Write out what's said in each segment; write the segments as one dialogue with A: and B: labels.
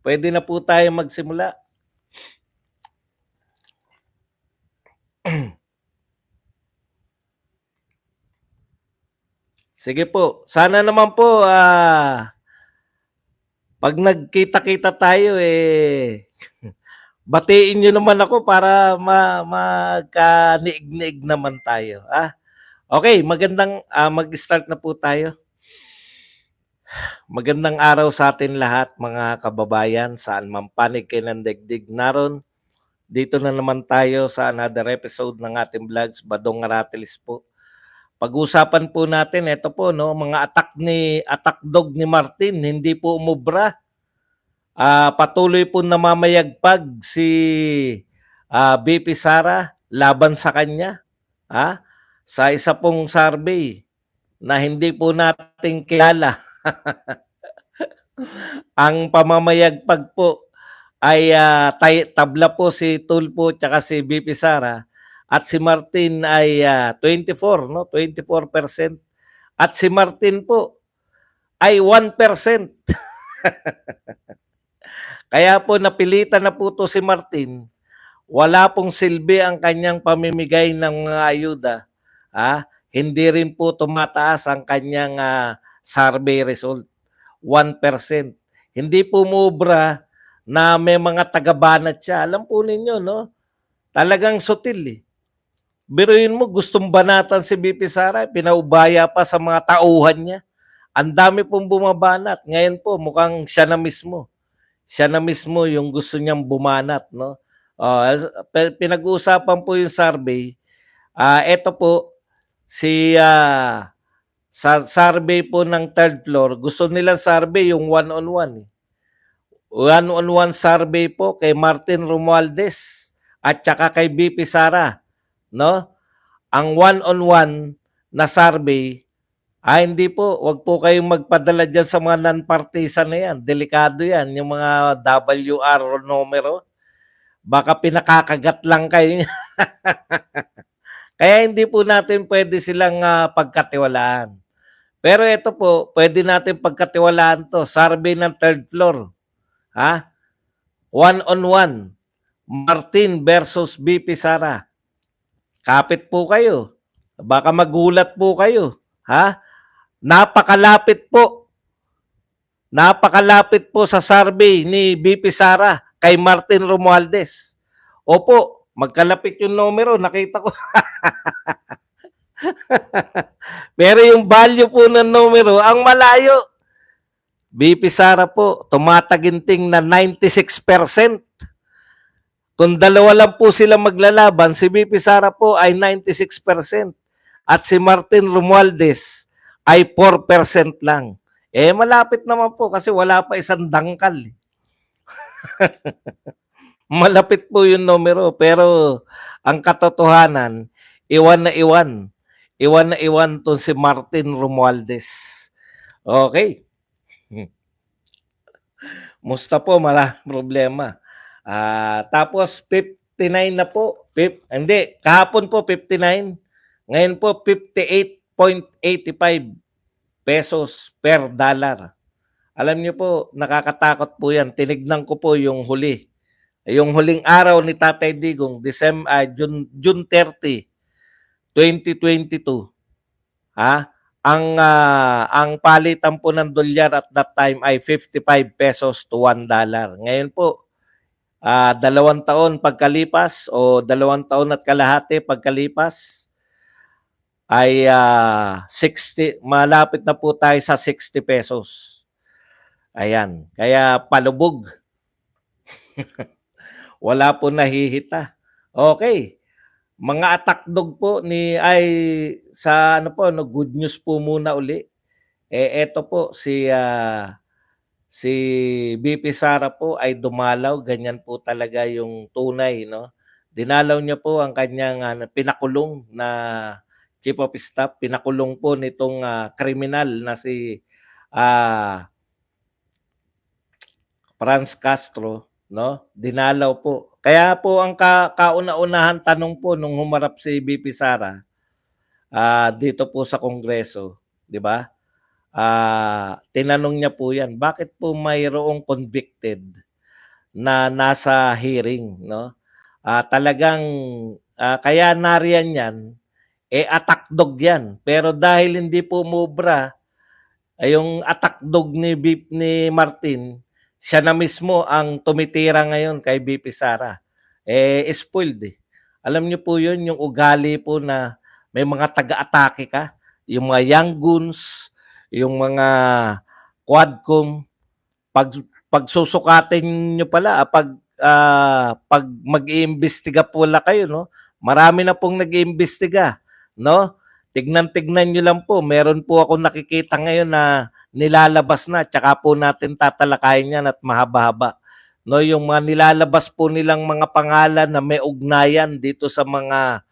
A: Pwede na po tayo magsimula. Sige po. Sana naman po pag nagkita-kita tayo batiin niyo naman ako para magkaniig-niig naman tayo. Okay, mag-start na po tayo. Magandang araw sa atin lahat mga kababayan, saan man panig kayo ng daigdig naron. Dito na naman tayo sa another episode ng ating vlogs, Badong Aratilis po. Pag-usapan po natin, ito po, no, mga attack dog ni Martin, hindi po umubra. Patuloy po namamayagpag si BP Sara laban sa kanya. Sa isa pong survey na hindi po natin kilala. Ang pamamayagpag po ay tabla po si Tulfo at si BP Sara at si Martin ay 24, no? 24%. At si Martin po ay 1%. Kaya po napilitan na po to si Martin. Wala pong silbi ang kanyang pamimigay ng mga ayuda. Hindi rin po tumataas ang kanyang survey result. 1%. Hindi po mubra na may mga taga-banat siya. Alam po ninyo, no? Talagang sutil eh. Biruin mo, gustong banatan si BP Sara, pinaubaya pa sa mga tauhan niya. Ang dami pong bumabanat. Ngayon po, mukhang siya na mismo. Siya na mismo yung gusto niyang bumanat, no? Pinag-uusapan po yung survey. Ito po, sa survey po ng third floor, gusto nilang survey yung one-on-one. One-on-one survey po kay Martin Romualdez at saka kay BP Sara, no? Ang one-on-one na survey, hindi po, wag po kayong magpadala dyan sa mga non-partisan na yan. Delikado yan, yung mga WR numero. Baka pinakakagat lang kayo. Kaya hindi po natin pwede silang pagkatiwalaan. Pero ito po, pwede natin pagkatiwalaan to. Survey ng third floor. One-on-one. Martin versus BP Sara. Kapit po kayo. Baka magulat po kayo. Napakalapit po. Napakalapit po sa survey ni BP Sara kay Martin Romualdez. Opo, magkalapit yung numero. Nakita ko. Pero yung value po ng numero, ang malayo. BP Sara po, tumataginting na 96%. Kung dalawa lang po sila maglalaban, si BP Sara po ay 96% at si Martin Romualdez ay 4% lang. Malapit naman po kasi wala pa isang dangkal. Malapit po yung numero pero ang katotohanan, iwan na iwan. Iwan na iwan to si Martin Romualdez. Okay. Musta po, maraming problema. Tapos 59 na po. Hindi, kahapon po 59. Ngayon po 58.85 pesos per dollar. Alam niyo po, nakakatakot po yan. Tinignan ko po yung huli. Yung huling araw ni Tatay Digong, June 30, 2022. Ang palitan po ng dolyar at that time ay 55 pesos to $1. Ngayon po, 2 taon pagkalipas o 2 taon at kalahati pagkalipas ay 60, malapit na po tayo sa 60 pesos. Ayan, kaya palubog. Wala po nahihita. Okay. Mga attack dog po sa good news po muna uli. Eto po si BP Sara po ay dumalaw, ganyan po talaga yung tunay, no? Dinalaw niya po ang kanyang pinakulong na chief of staff, pinakulong po nitong kriminal na si Franz Castro, no? Dinalaw po. Kaya po ang kauna-unahan tanong po nung humarap si BP Sara dito po sa Kongreso, di ba? Tinanong niya po yan, bakit po mayroong convicted na nasa hearing, no? Talagang kaya nariyan 'yan, attack dog 'yan. Pero dahil hindi po umubra yung attack dog ni Martin, siya na mismo ang tumitira ngayon kay VP Sara. Spoiled eh. Alam niyo po 'yun, yung ugali po na may mga taga-atake ka, yung mga young goons, yung mga quadcom, pag pagsusukatin niyo pala, pag mag-iimbestiga pala kayo, no? Marami na pong nag-iimbestiga, no? Tignan-tignan niyo lang po, meron po ako nakikita ngayon na nilalabas na, tsaka po natin tatalakayin yan at mahaba-haba. No, yung mga nilalabas po nilang mga pangalan na may ugnayan dito sa mga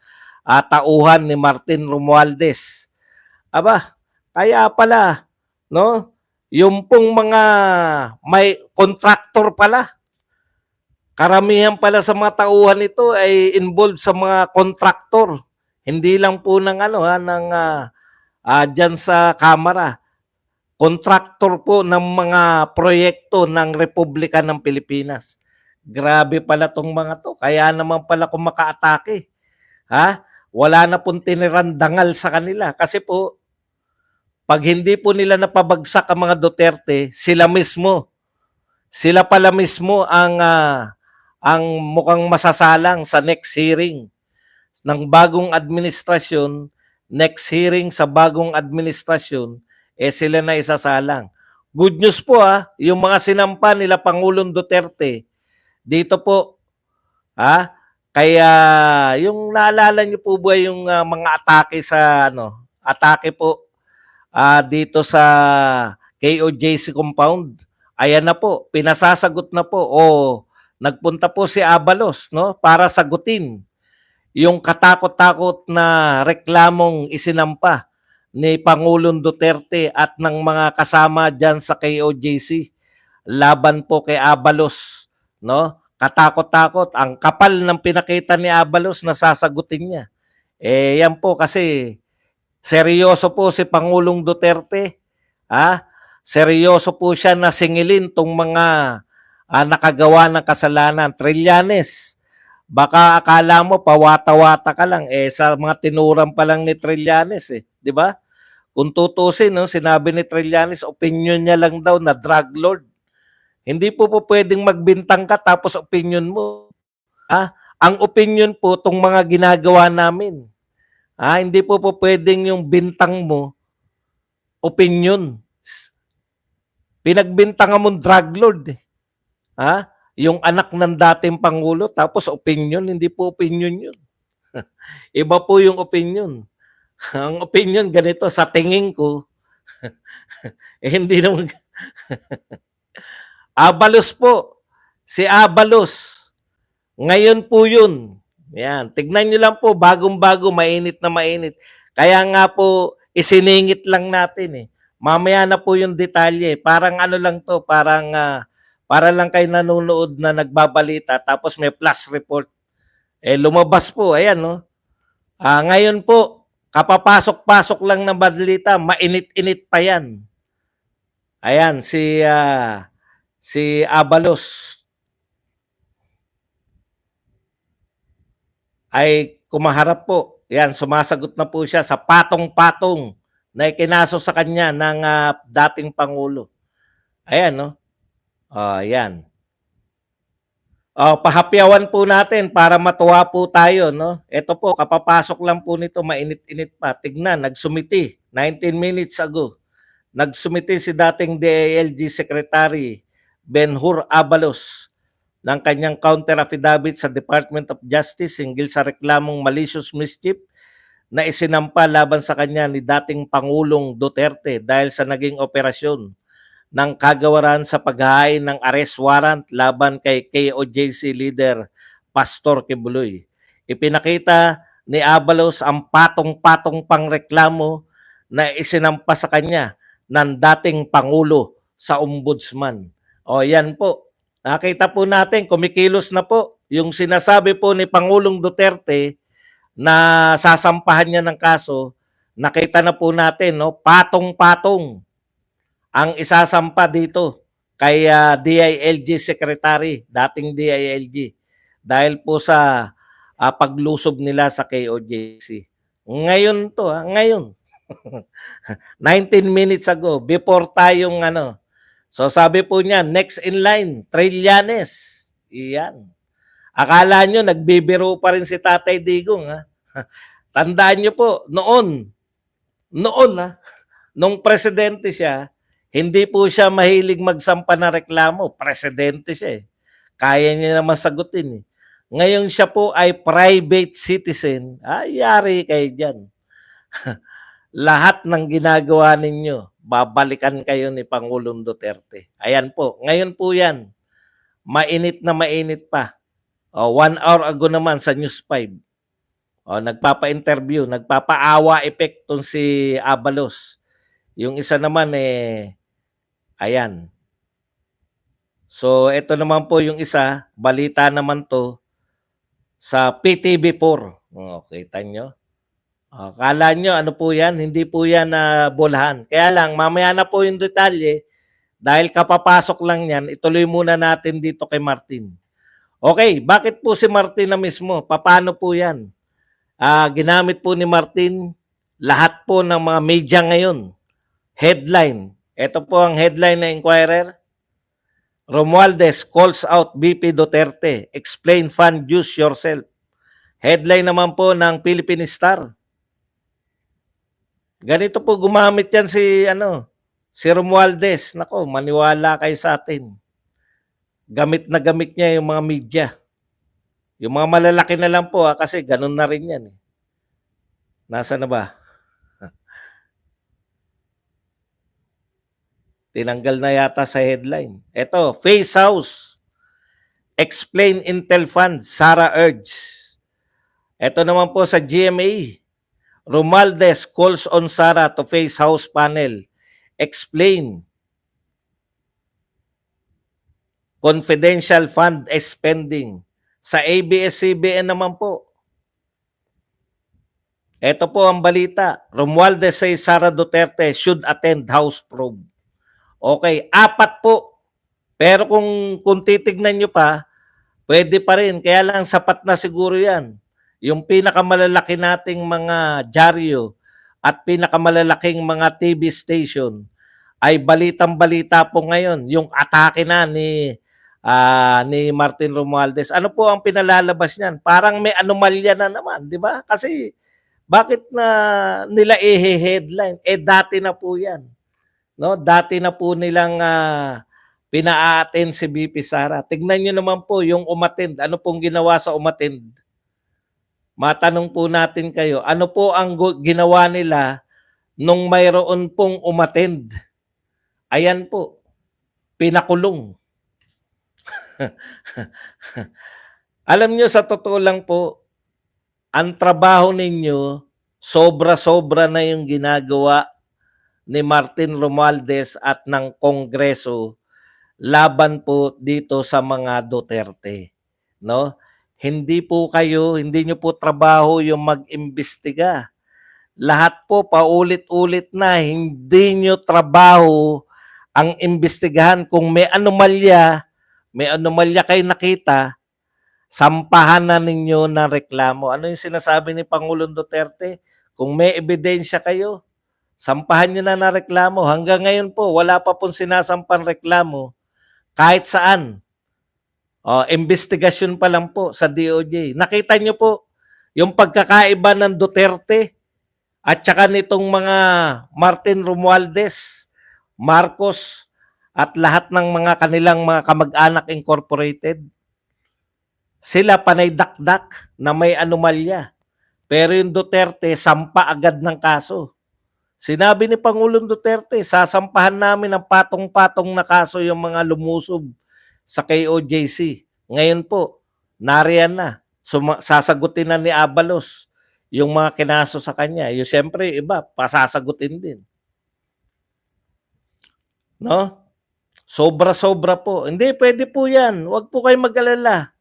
A: tauhan ni Martin Romualdez. Aba, kaya pala, no? Yung pong mga may contractor pala. Karamihan pala sa mga tauhan ito ay involved sa mga contractor. Hindi lang po ng diyan sa Kamara. Contractor po ng mga proyekto ng Republika ng Pilipinas. Grabe pala tong mga to. Kaya naman pala kumakaatake. Ha? Wala na pong tinirandangal sa kanila. Kasi po, pag hindi po nila napabagsak ang mga Duterte, sila pala mismo ang mukhang masasalang sa next hearing ng bagong administrasyon, next hearing sa bagong administrasyon, sila na isasalang. Good news po yung mga sinampa nila Pangulong Duterte, dito po, kaya yung naalala niyo po ba yung mga atake sa atake po dito sa KOJC compound? Ayan na po, pinasasagot na po. Nagpunta po si Abalos, no, para sagutin yung katakot-takot na reklamong isinampa ni Pangulong Duterte at ng mga kasama diyan sa KOJC laban po kay Abalos, no? Katakot-takot, ang kapal ng pinakita ni Abalos na sasagutin niya. Yan po kasi seryoso po si Pangulong Duterte. Seryoso po siya na singilin tong mga nakagawa ng kasalanan. Trillanes, baka akala mo pawata-wata ka lang, sa mga tinuran pa lang ni Trillanes, di ba? Kung tutusin, no, sinabi ni Trillanes, opinion niya lang daw na drug lord. Hindi po pwedeng magbintang ka tapos opinion mo. Ang opinion po tong mga ginagawa namin. Hindi po pwedeng yung bintang mo opinion. Pinagbintangan mong drug lord. Yung anak ng dating Pangulo, tapos opinion, hindi po opinion yun. Iba po yung opinion. Ang opinion ganito, sa tingin ko, hindi naman. Abalos po. Si Abalos. Ngayon po yun. Yan. Tignan nyo lang po, bagong-bago, mainit na mainit. Kaya nga po, isiningit lang natin Mamaya na po yung detalye. Parang ano lang to, para lang kayo nanonood na nagbabalita tapos may flash report. Lumabas po, ayan no. Ngayon po, kapapasok-pasok lang ng balita, mainit-init pa yan. Ayan, si Abalos ay kumaharap po. Yan, sumasagot na po siya sa patong-patong na ikinaso sa kanya ng dating Pangulo. Ayan, no? Ayan. Pahapyawan po natin para matuwa po tayo, no? Ito po, kapapasok lang po nito, mainit-init pa. Tignan, nagsumiti 19 minutes ago. Nagsumiti si dating DILG Secretary Benhur Abalos ng kanyang counter affidavit sa Department of Justice hinggil sa reklamong malicious mischief na isinampa laban sa kanya ni dating Pangulong Duterte dahil sa naging operasyon ng kagawaran sa paghahain ng arrest warrant laban kay KOJC leader Pastor Kibuloy. Ipinakita ni Abalos ang patong-patong pangreklamo na isinampa sa kanya ng dating Pangulo sa Ombudsman. Yan po. Nakita po natin, kumikilos na po yung sinasabi po ni Pangulong Duterte na sasampahan niya ng kaso. Nakita na po natin, no? Patong-patong ang isasampa dito kay DILG Secretary, dating DILG, dahil po sa paglusob nila sa KOJC. Ngayon to, ngayon. 19 minutes ago, before tayong ano. So sabi po niya, next in line, Trillanes. Iyan. Akala nyo, nagbibiro pa rin si Tatay Digong. Ha? Tandaan nyo po, noon ha, nung presidente siya, hindi po siya mahilig magsampa ng reklamo. Presidente siya eh. Kaya niya naman sagutin eh. Ngayon siya po ay private citizen. Yari kayo dyan. Lahat ng ginagawa ninyo, babalikan kayo ni Pangulong Duterte. Ayan po. Ngayon po yan. Mainit na mainit pa. 1 hour ago naman sa News 5. Nagpapa-interview, nagpapaawa effect tong si Abalos. Yung isa naman ayan. So ito naman po yung isa, balita naman to sa PTV4. Kita nyo? Kala nyo ano po yan? Hindi po yan bolahan. Kaya lang, mamaya na po yung detalye. Dahil kapapasok lang yan, ituloy muna natin dito kay Martin. Okay, bakit po si Martin na mismo? Paano po yan? Ginamit po ni Martin lahat po ng mga media ngayon. Headline. Ito po ang headline na Inquirer. Romualdez calls out BP Duterte. Explain fund use yourself. Headline naman po ng Philippine Star. Ganito po gumamit yan si Romualdez. Nako, maniwala kayo sa atin. Gamit na gamit niya yung mga media. Yung mga malalaki na lang po kasi ganun na rin yan. Nasa na ba? Tinanggal na yata sa headline. Ito, Face House. Explain Intel Fund, Sara urge. Ito naman po sa GMA. Romualdez calls on Sara to face House panel. Explain. Confidential fund spending. Sa ABS-CBN naman po. Ito po ang balita. Romualdez says Sara Duterte should attend House probe. Okay, 4 po. Pero kung titignan nyo pa, pwede pa rin. Kaya lang sapat na siguro yan. Yung pinakamalalaki nating mga dyaryo at pinakamalalaking mga TV station ay balitang-balita po ngayon. Yung atake na ni Martin Romualdez. Ano po ang pinalalabas niyan? Parang may anomalya na naman, di ba? Kasi bakit na nila headline? Dati na po yan. No, dati na po nilang pina-attend si BP Sara. Tignan niyo naman po yung umattend. Ano pong ginawa sa umattend? Matanong po natin kayo, ano po ang ginawa nila nung mayroon pong umattend? Ayan po, pinakulong. Alam niyo, sa totoo lang po, ang trabaho ninyo, sobra-sobra na yung ginagawa ni Martin Romualdez at ng Kongreso laban po dito sa mga Duterte, no? Hindi nyo po trabaho yung mag-imbestiga. Lahat po paulit-ulit na, hindi nyo trabaho ang imbestigahan. Kung may anomalya kayo nakita, sampahan na ninyo ng reklamo. Ano yung sinasabi ni Pangulong Duterte? Kung may ebidensya kayo, sampahan nyo na reklamo. Hanggang ngayon po, wala pa pong sinasampang reklamo kahit saan. Investigasyon pa lang po sa DOJ. Nakita nyo po yung pagkakaiba ng Duterte at saka nitong mga Martin Romualdez, Marcos at lahat ng mga kanilang mga kamag-anak incorporated. Sila panay dakdak na may anomalya. Pero yung Duterte, sampa agad ng kaso. Sinabi ni Pangulong Duterte, sasampahan namin ng patong-patong na kaso yung mga lumusob sa KOJC. Ngayon po, nariyan na. Sasagutin na ni Abalos yung mga kinaso sa kanya. Yung siyempre, iba, pasasagutin din. No? Sobra-sobra po. Hindi, pwede po yan. Huwag po kayo mag-alala.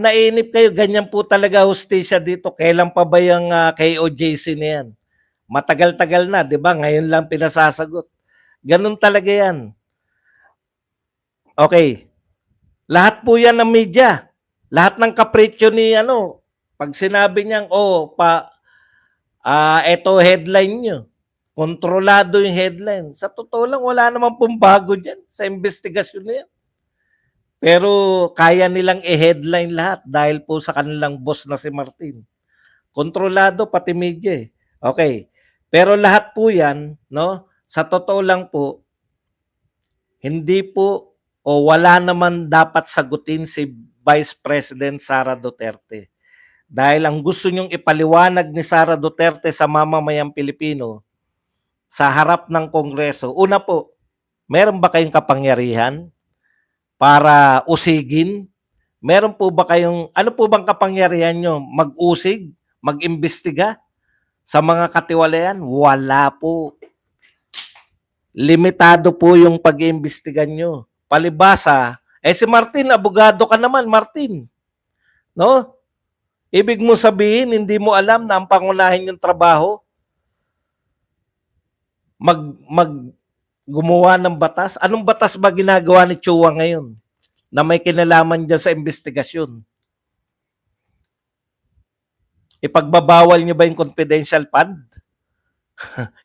A: Nainip kayo. Ganyan po talaga hustisya dito. Kailan pa ba yung KOJC na yan? Matagal-tagal na, di ba? Ngayon lang pinasasagot. Ganun talaga yan. Okay. Lahat po yan ng media. Lahat ng kapritsyo ni ano, pag sinabi niyang, eto headline nyo. Kontrolado yung headline. Sa totoo lang, wala naman pong bago dyan sa investigasyon na yan. Pero kaya nilang i-headline lahat dahil po sa kanilang boss na si Martin. Kontrolado pati media eh. Okay. Pero lahat po yan, no? Sa totoo lang po, hindi po o wala naman dapat sagutin si Vice President Sara Duterte. Dahil ang gusto niyong ipaliwanag ni Sara Duterte sa mamamayang Pilipino sa harap ng Kongreso, una po, meron ba kayong kapangyarihan para usigin? Meron po ba kayong, ano po bang kapangyarihan nyo? Mag-usig? Mag-imbestiga? Sa mga katiwalayan? Wala po. Limitado po yung pag-iimbestigan nyo. Palibasa, si Martin, abogado ka naman, Martin. No? Ibig mo sabihin, hindi mo alam na ang pangunahin yung trabaho, mag gumawa ng batas. Anong batas ba ginagawa ni Chua ngayon na may kinalaman dyan sa investigasyon? Ipagbabawal nyo ba yung confidential fund?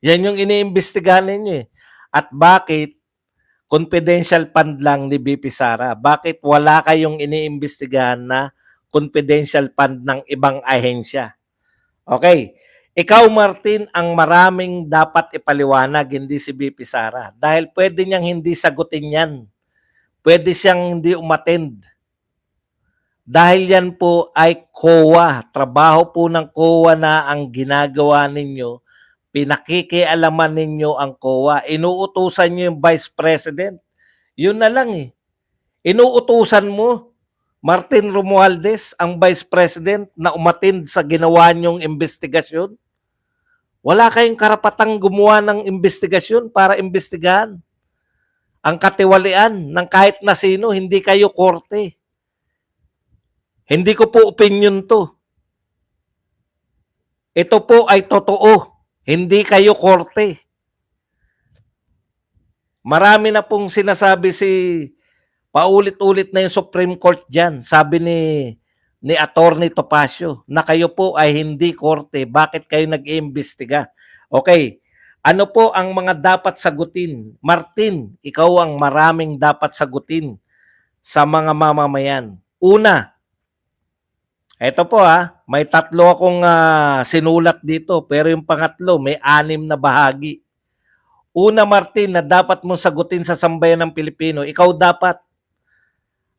A: Yan yung iniimbestigahan ninyo eh. At bakit confidential fund lang ni BP Sara? Bakit wala kayong iniimbestigahan na confidential fund ng ibang ahensya? Okay. Ikaw, Martin, ang maraming dapat ipaliwanag, hindi si BP Sara. Dahil pwede niyang hindi sagutin yan. Pwede siyang hindi umattend. Dahil yan po ay COA. Trabaho po ng COA na ang ginagawa ninyo. Pinakikialaman ninyo ang COA. Inuutusan nyo yung Vice President. Yun na lang eh. Inuutusan mo, Martin Romualdez, ang Vice President, na umattend sa ginawa nyong investigasyon. Wala kayong karapatang gumawa ng investigasyon para imbestigahan ang katiwalian ng kahit na sino, hindi kayo korte. Hindi ko po opinion to. Ito po ay totoo. Hindi kayo korte. Marami na pong sinasabi paulit-ulit na yung Supreme Court dyan. Sabi ni Attorney Topacio na kayo po ay hindi korte. Bakit kayo nag-iimbestiga? Okay. Ano po ang mga dapat sagutin? Martin, ikaw ang maraming dapat sagutin sa mga mamamayan. Una, ito po may tatlo akong sinulat dito pero yung pangatlo may 6 na bahagi. Una, Martin, na dapat mong sagutin sa sambayan ng Pilipino, ikaw dapat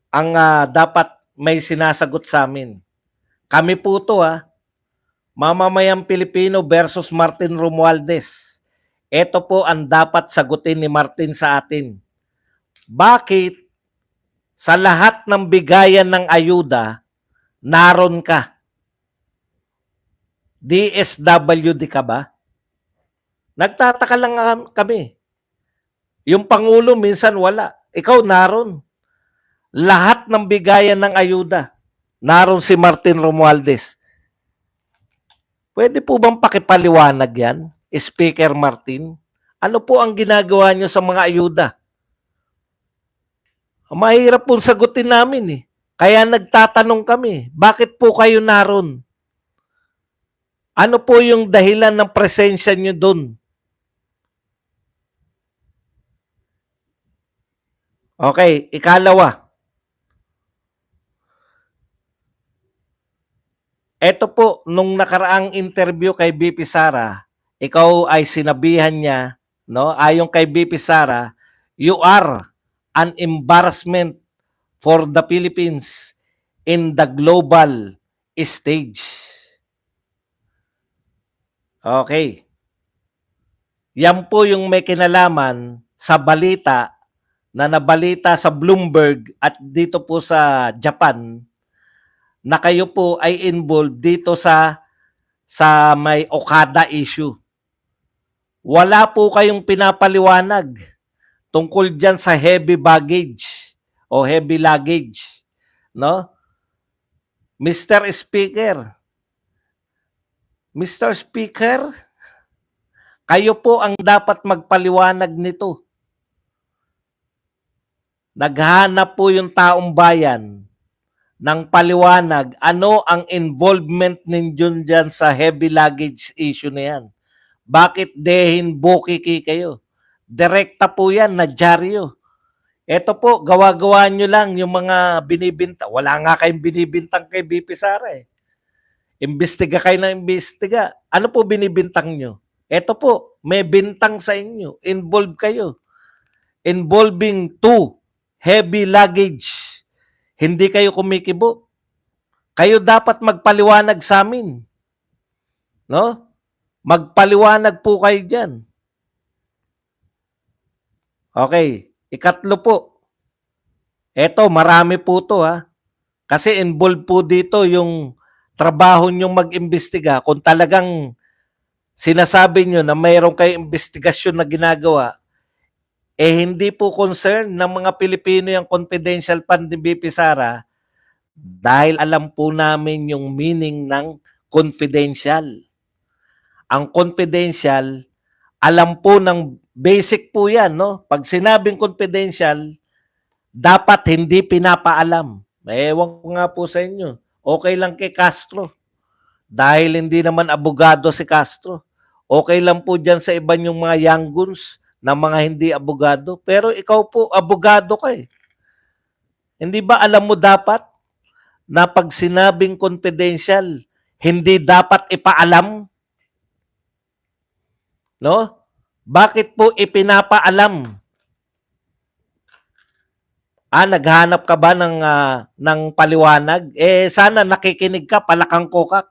A: ang dapat may sinasagot sa amin. Kami po to mamamayang Pilipino versus Martin Romualdez. Ito po ang dapat sagutin ni Martin sa atin. Bakit sa lahat ng bigayan ng ayuda, naron ka? DSWD ka ba? Nagtataka lang kami. Yung Pangulo minsan wala. Ikaw naron. Lahat ng bigayan ng ayuda, naron si Martin Romualdez. Pwede po bang pakipaliwanag yan, Speaker Martin? Ano po ang ginagawa nyo sa mga ayuda? Mahirap pong sagutin namin eh. Kaya nagtatanong kami, bakit po kayo naron? Ano po yung dahilan ng presensya nyo doon? Okay, ikalawa. Ito po, nung nakaraang interview kay BP Sara, ikaw ay sinabihan niya, no? Ayon kay BP Sara, you are an embarrassment for the Philippines in the global stage. Okay. Yan po yung may kinalaman sa balita na nabalita sa Bloomberg at dito po sa Japan na kayo po ay involved dito sa may Okada issue. Wala po kayong pinapaliwanag tungkol dyan sa heavy baggage o heavy luggage. No? Mr. Speaker, kayo po ang dapat magpaliwanag nito. Naghahanap po yung taong bayan ng paliwanag ano ang involvement ninyo dyan sa heavy luggage issue na yan. Bakit dehin bukiki kayo? Direkta po yan na dyaryo. Ito po, gawa-gawa nyo lang yung mga binibinta. Wala nga kayong binibintang kay BP Sara eh. Imbestiga kayo ng imbestiga. Ano po binibintang nyo? Ito po, may bintang sa inyo. Involved kayo. Involving 2 heavy luggage. Hindi kayo kumikibo. Kayo dapat magpaliwanag sa amin. No? Magpaliwanag po kayo dyan. Okay. Ikatlo po. Eto, marami po to ha. Kasi involved po dito yung trabaho nyo mag-imbestiga. Kung talagang sinasabi nyo na mayroon kayong investigasyon na ginagawa, eh hindi po concern ng mga Pilipino yung confidential fund ni BP Sara dahil alam po namin yung meaning ng confidential. Ang confidential, alam po ng basic po yan, no? Pag sinabing confidential, dapat hindi pinapaalam. Ewan ko nga po sa inyo. Okay lang kay Castro. Dahil hindi naman abogado si Castro. Okay lang po dyan sa iba yung mga young guns na mga hindi abogado. Pero ikaw po, abogado ka eh. Hindi ba alam mo dapat na pag sinabing confidential, hindi dapat ipaalam? No? Bakit po ipinapaalam? Naghanap ka ba ng paliwanag? Sana nakikinig ka, palakang kokak.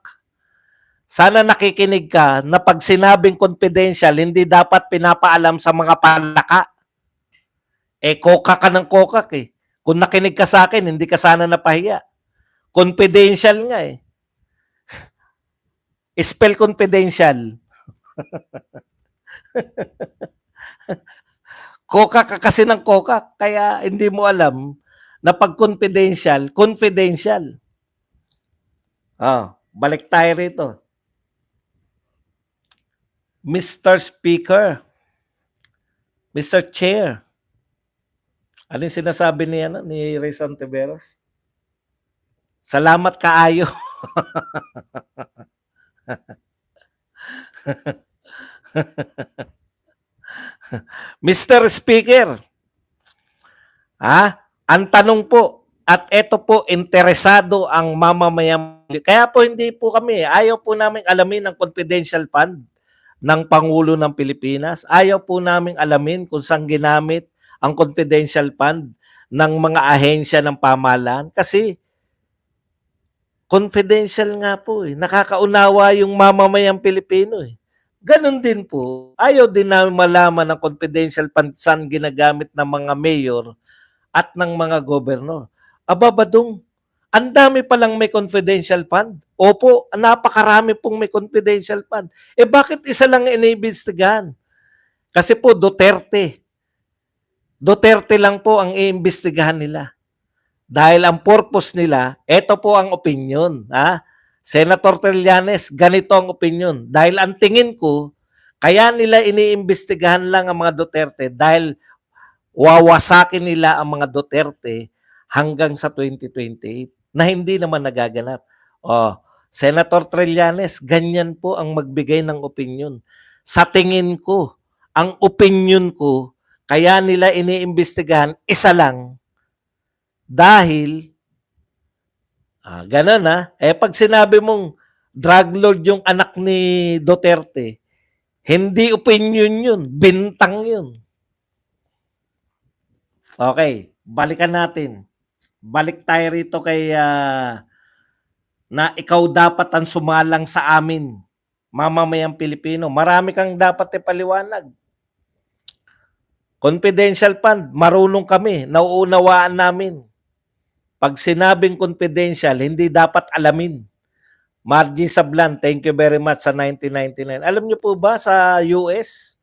A: Sana nakikinig ka na pag sinabing confidential, hindi dapat pinapaalam sa mga palaka. Kokak ka ng kokak eh. Kung nakinig ka sa akin, hindi ka sana napahiya. Confidential nga eh. Spell confidential. Kokak ka kasi ng kokak, kaya hindi mo alam na pag confidential, confidential. Balik tayo rito. Mr. Speaker, Mr. Chair, ano yung sinasabi ni Ray Santiveros? Salamat kaayo. Mr. Speaker, ang tanong po, at ito po, interesado ang mamamayang, kaya po hindi po kami, ayaw po namin alamin ang confidential fund ng Pangulo ng Pilipinas. Ayaw po namin alamin kung saan ginamit ang confidential fund ng mga ahensya ng pamahalaan kasi confidential nga po eh. Nakakaunawa yung mamamayang Pilipino eh. Ganon din po. Ayaw din namin malaman ng confidential fund saan ginagamit ng mga mayor at ng mga gobernador. Badong, ang dami palang may confidential fund. Opo, napakarami pong may confidential fund. Bakit isa lang iniimbestigahan? Kasi po Duterte. Duterte lang po ang iimbestigahan nila. Dahil ang purpose nila, ito po ang opinion. Senator Trillanes, ganito ang opinion. Dahil ang tingin ko, kaya nila iniimbestigahan lang ang mga Duterte dahil wawasakin nila ang mga Duterte hanggang sa 2028 na hindi naman nagaganap. Senator Trillanes, ganyan po ang magbigay ng opinion. Sa tingin ko, ang opinion ko, kaya nila iniimbestigahan, isa lang. Dahil, ganun pag sinabi mong drug lord yung anak ni Duterte, hindi opinion yun, bintang yun. Okay, balikan natin. Balik tayo rito kay na ikaw dapat ang sumalang sa amin, mamamayang Pilipino. Marami kang dapat ipaliwanag. Confidential fund, marunong kami, nauunawaan namin. Pag sinabing confidential, hindi dapat alamin. Margie Sablan, thank you very much sa 1999. Alam niyo po ba sa US,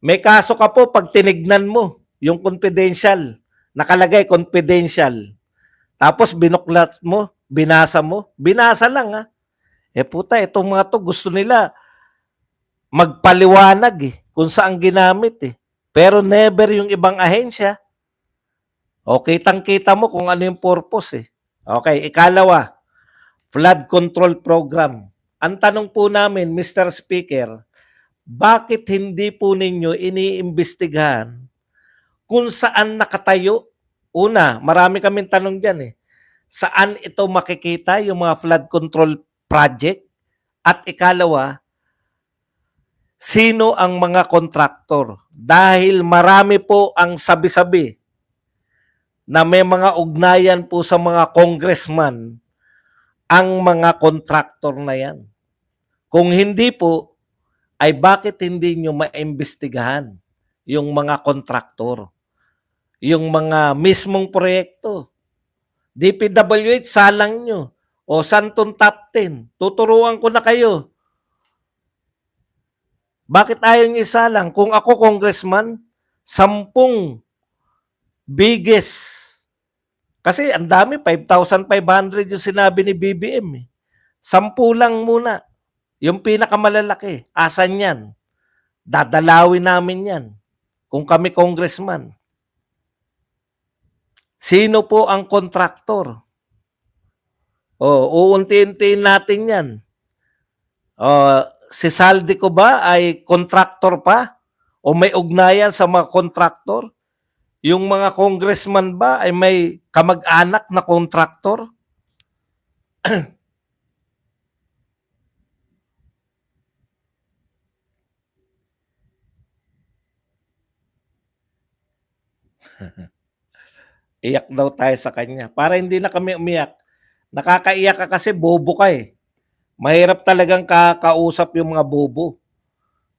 A: may kaso ka po pag tinignan mo yung confidential, nakalagay confidential. Tapos binuklat mo, binasa lang puta, itong mga to gusto nila magpaliwanag kung saan ginamit Pero never yung ibang ahensya. O kitang-kita mo kung ano yung purpose eh. Okay, ikalawa, flood control program. Ang tanong po namin, Mr. Speaker, bakit hindi po ninyo iniimbestigahan kung saan nakatayo? Una, marami kaming tanong dyan eh. Saan ito makikita yung mga flood control project? At ikalawa, sino ang mga kontraktor? Dahil marami po ang sabi-sabi na may mga ugnayan po sa mga congressman ang mga kontraktor na yan. Kung hindi po, ay bakit hindi nyo maimbestigahan yung mga kontraktor, yung mga mismong proyekto? DPWH, salang nyo. O Santong Top 10, tuturuan ko na kayo. Bakit ayaw nyo isalang? Kung ako congressman, 10 biggest. Kasi ang dami, 5,500 yung sinabi ni BBM. 10 lang muna. Yung pinakamalalaki. Asan yan? Dadalawin namin yan. Kung kami congressman. Sino po ang kontraktor? Uunti-untiin natin yan. Si Saldi ko ba ay kontraktor pa? O may ugnayan sa mga kontraktor? Yung mga congressman ba ay may kamag-anak na kontraktor? Iyak daw tayo sa kanya. Para hindi na kami umiyak. Nakakaiyak ka kasi bobo ka eh. Mahirap talagang kakausap yung mga bobo.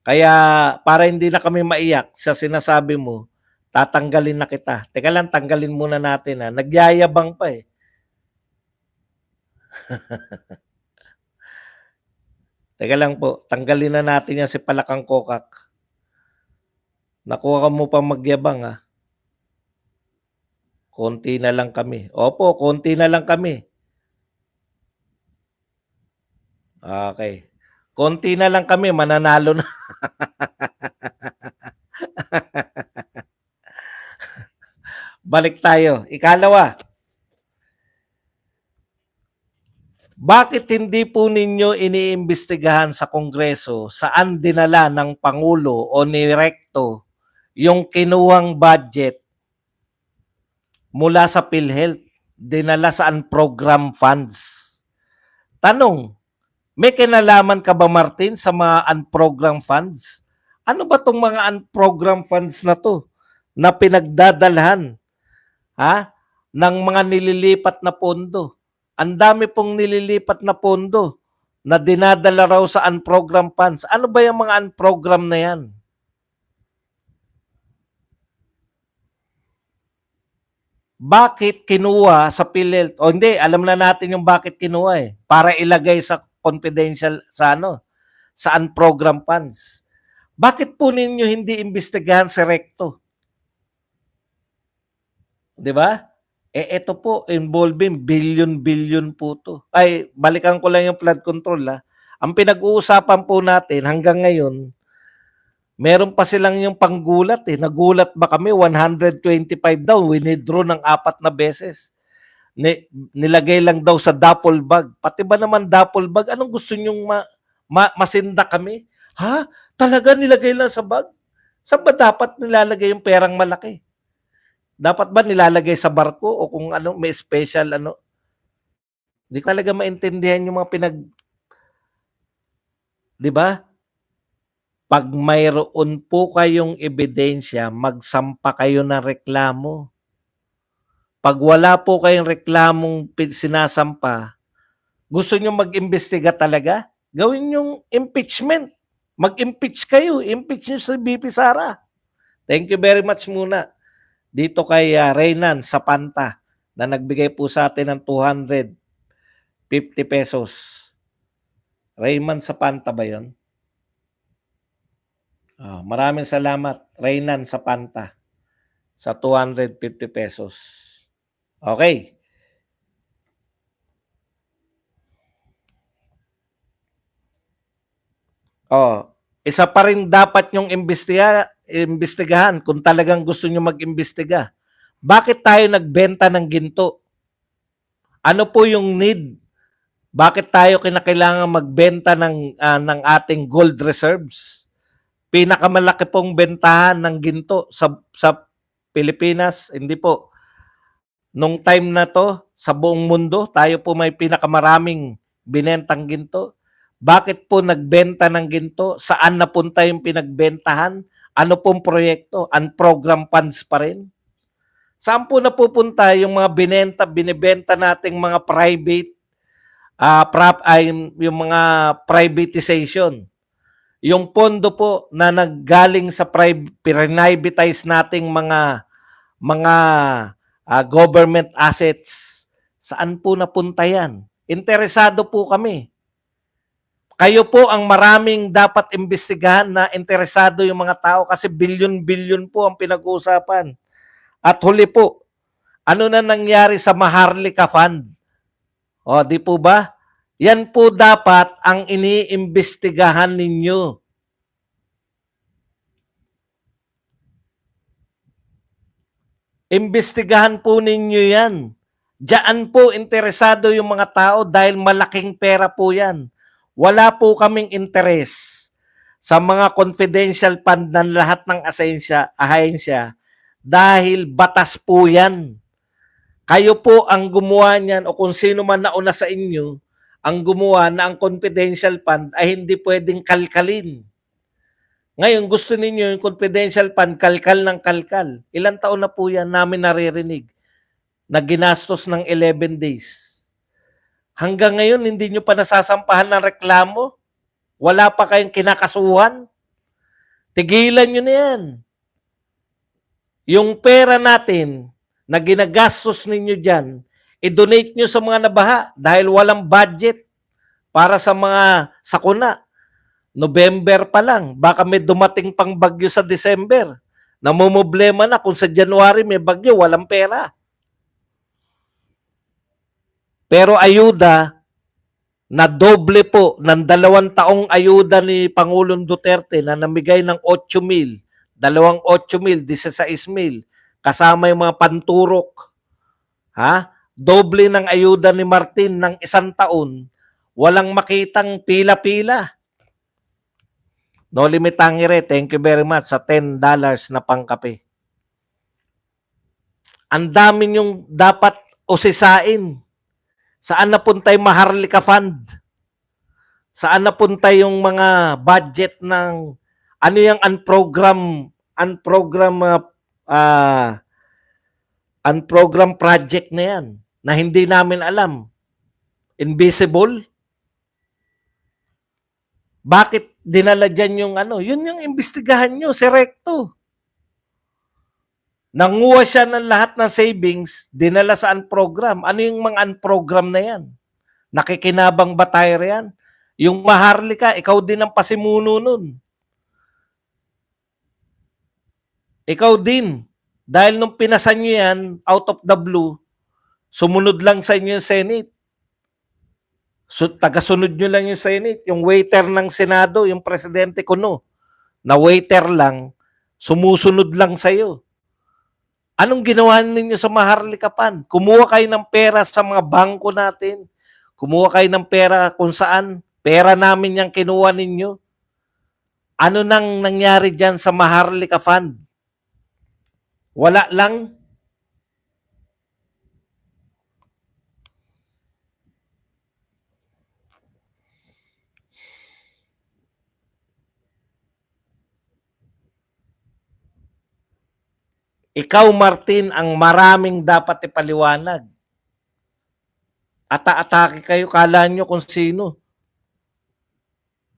A: Kaya para hindi na kami maiyak sa sinasabi mo, tatanggalin na kita. Teka lang, tanggalin muna natin ha. Nagyayabang pa eh. Teka lang po, tanggalin na natin yan si Palakang Kokak. Nakuha mo pa magyabang ha. Konti na lang kami. Opo, konti na lang kami. Okay. Konti na lang kami, mananalo na. Balik tayo. Ikalawa, bakit hindi po ninyo iniimbestigahan sa Kongreso saan dinala ng Pangulo o ni Recto yung kinuhang budget mula sa PhilHealth, dinala sa unprogram funds? Tanong, may kinalaman ka ba Martin sa mga unprogram funds? Ano ba tong mga unprogram funds na to na pinagdadalhan ng mga nililipat na pondo? Ang dami pong nililipat na pondo na dinadala raw sa unprogram funds. Ano ba yung mga unprogram na yan? Bakit kinuha sa PhilHealth? O hindi, alam na natin yung bakit kinuha eh. Para ilagay sa confidential, sa unprogram funds. Bakit po ninyo hindi imbestigahan si Recto? 'Di ba? Ito po, involving billion-billion po to. Ay, balikan ko lang yung flood control ha. Ang pinag-uusapan po natin hanggang ngayon, meron pa silang yung panggulat eh. Nagulat ba kami? 125 daw, winidraw ng 4 na beses. Nilagay lang daw sa duffel bag. Pati ba naman duffel bag? Anong gusto nyong masinda kami? Ha? Talaga nilagay lang sa bag? Saan ba dapat nilalagay yung perang malaki? Dapat ba nilalagay sa barko o kung ano, may special ano? Hindi ko talaga maintindihan yung mga 'di ba? Pag mayroon po kayong ebidensya, magsampa kayo ng reklamo. Pag wala po kayong reklamong sinasampa, gusto nyo mag-imbestiga talaga? Gawin yung impeachment. Mag-impeach kayo. Impeach nyo si BP Sara. Thank you very much muna. Dito kay Reynan Sapanta na nagbigay po sa atin ng 250 pesos. Reynan Sapanta ba yun? Maraming salamat, Reynan Sapanta, sa 250 pesos. Okay. Isa pa rin dapat yung imbestigahan kung talagang gusto nyo mag-imbestiga. Bakit tayo nagbenta ng ginto? Ano po yung need? Bakit tayo kinakailangan magbenta ng ating gold reserves? Pinakamalaki pong bentahan ng ginto sa Pilipinas, hindi po. Nung time na to, sa buong mundo, tayo po may pinakamaraming binentang ginto. Bakit po nagbenta ng ginto? Saan napunta yung pinagbentahan? Ano pong proyekto? Unprogram funds pa rin? Saan po napupunta yung mga binibenta nating mga private, yung mga privatization? Yung pondo po na naggaling sa privatize nating mga government assets, saan po napunta yan? Interesado po kami. Kayo po ang maraming dapat imbestigahan na interesado yung mga tao kasi bilyon-bilyon po ang pinag-uusapan. At huli po, ano na nangyari sa Maharlika Fund? O, di po ba? Yan po dapat ang iniimbestigahan ninyo. Imbestigahan po ninyo yan. Diyan po interesado yung mga tao dahil malaking pera po yan. Wala po kaming interes sa mga confidential fund ng lahat ng ahensya dahil batas po yan. Kayo po ang gumawa niyan o kung sino man nauna sa inyo ang gumawa na ang confidential fund ay hindi pwedeng kalkalin. Ngayon, gusto ninyo yung confidential fund, kalkal ng kalkal. Ilang taon na po yan namin naririnig na ginastos ng 11 days. Hanggang ngayon, hindi nyo pa nasasampahan ng reklamo? Wala pa kayong kinakasuhan? Tigilan nyo na yan. Yung pera natin na ginagastos ninyo dyan, i-donate nyo sa mga nabaha dahil walang budget para sa mga sakuna. November pa lang, baka may dumating pang bagyo sa December. Namumblema na kung sa January may bagyo, walang pera. Pero ayuda na doble po ng 2 taong ayuda ni Pangulong Duterte na namigay ng 8,000, 8,000, 16,000, kasama yung mga panturok. Doble ng ayuda ni Martin ng 1 taon, walang makitang pila-pila. No Limit Tangere, thank you very much sa $10 na pangkape. Ang dami yung dapat usisain. Saan napunta yung Maharlika Fund? Saan napunta yung mga budget ng ano yung unprogram project na yan na hindi namin alam? Invisible? Bakit dinala dyan yung ano? Yun yung imbestigahan nyo, si Recto. Nanguha siya ng lahat ng savings, dinala sa unprogram. Ano yung mga unprogram na yan? Nakikinabang ba tayo yan? Yung Maharlika, ikaw din ang pasimuno nun. Ikaw din. Dahil nung pinasan nyo yan, out of the blue, sumunod lang sa inyo yung Senate. So, tagasunod nyo lang yung Senate. Yung waiter ng Senado, yung presidente ko no, na waiter lang, sumusunod lang sa'yo. Anong ginawa ninyo sa Maharlika Fund? Kumuha kayo ng pera sa mga bangko natin. Kumuha kayo ng pera kung saan. Pera namin yung kinuha ninyo. Ano nang nangyari dyan sa Maharlika Fund? Wala lang. Ikaw, Martin, ang maraming dapat ipaliwanag. Ata-atake kayo, kala nyo kung sino.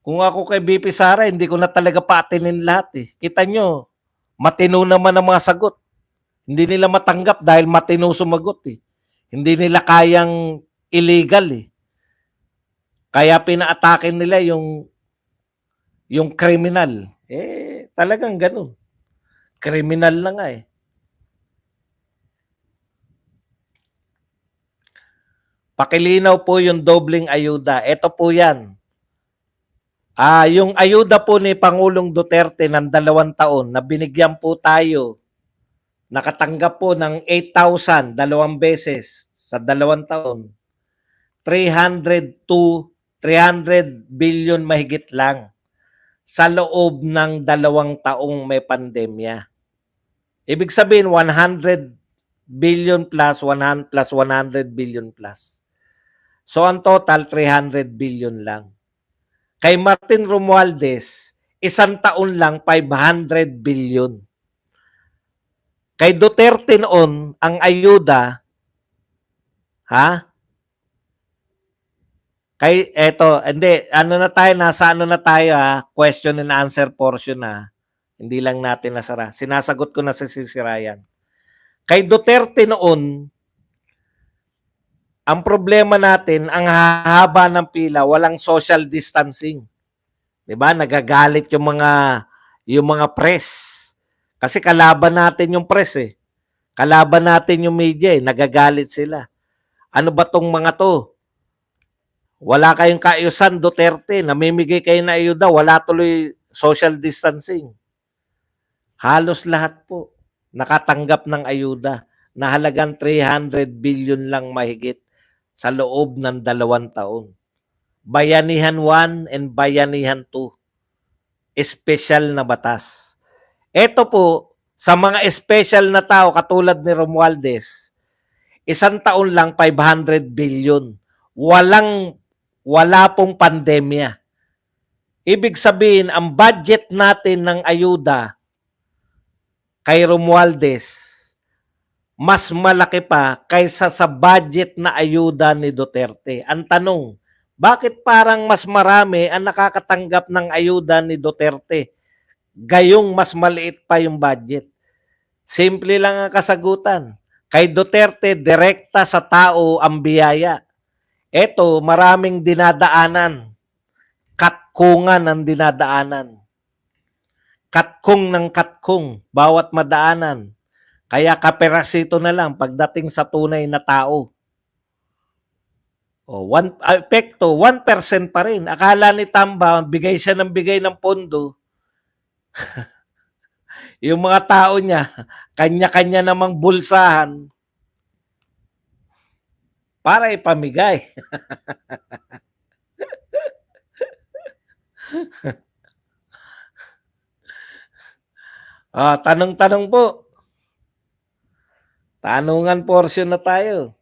A: Kung ako kay BP Sara, hindi ko na talaga paatinin lahat eh. Kita nyo, matino naman ang mga sagot. Hindi nila matanggap dahil matino sumagot eh. Hindi nila kayang illegal eh. Kaya pinaatake nila yung criminal. Talagang ganun. Criminal na nga eh. Pakilinaw po yung dobleng ayuda. Ito po yan. Yung ayuda po ni Pangulong Duterte ng 2 taon na binigyan po tayo nakatanggap po ng 8,000 dalawang beses sa 2 taon, 300 billion mahigit lang sa loob ng 2 taong may pandemya. Ibig sabihin 100 billion plus 100 billion plus. So ang total 300 billion lang. Kay Martin Romualdez, 1 taon lang 500 billion. Kay Duterte noon, ang ayuda, nasa ano na tayo question and answer portion na. Hindi lang natin nasara. Sinasagot ko na si Ryan. Kay Duterte noon, ang problema natin, ang haba ng pila, walang social distancing. 'Di ba? Nagagalit yung mga press. Kasi kalaban natin yung press eh. Kalaban natin yung media eh. Nagagalit sila. Ano ba tong mga to? Wala kayong kaayusan, Duterte. Namimigay kayo na ayuda. Wala tuloy social distancing. Halos lahat po nakatanggap ng ayuda na halagang 300 billion lang mahigit sa loob ng 2 taon. Bayanihan 1 and Bayanihan 2. Espesyal na batas. Ito po, sa mga espesyal na tao katulad ni Romualdez, 1 taon lang 500 billion. Wala pong pandemya. Ibig sabihin, ang budget natin ng ayuda kay Romualdez, mas malaki pa kaysa sa budget na ayuda ni Duterte. Ang tanong, bakit parang mas marami ang nakakatanggap ng ayuda ni Duterte? Gayong mas maliit pa yung budget. Simple lang ang kasagutan. Kay Duterte, direkta sa tao ang biyaya. Ito, maraming dinadaanan. Katkungan ang dinadaanan. Katkung ng katkung, bawat madaanan. Kaya kaperasito na lang pagdating sa tunay na tao. Epekto, 1% pa rin. Akala ni Tamba, bigay siya ng bigay ng pondo. Yung mga tao niya, kanya-kanya namang bulsahan para ipamigay. Tanong-tanong po. Tanungan portion na tayo.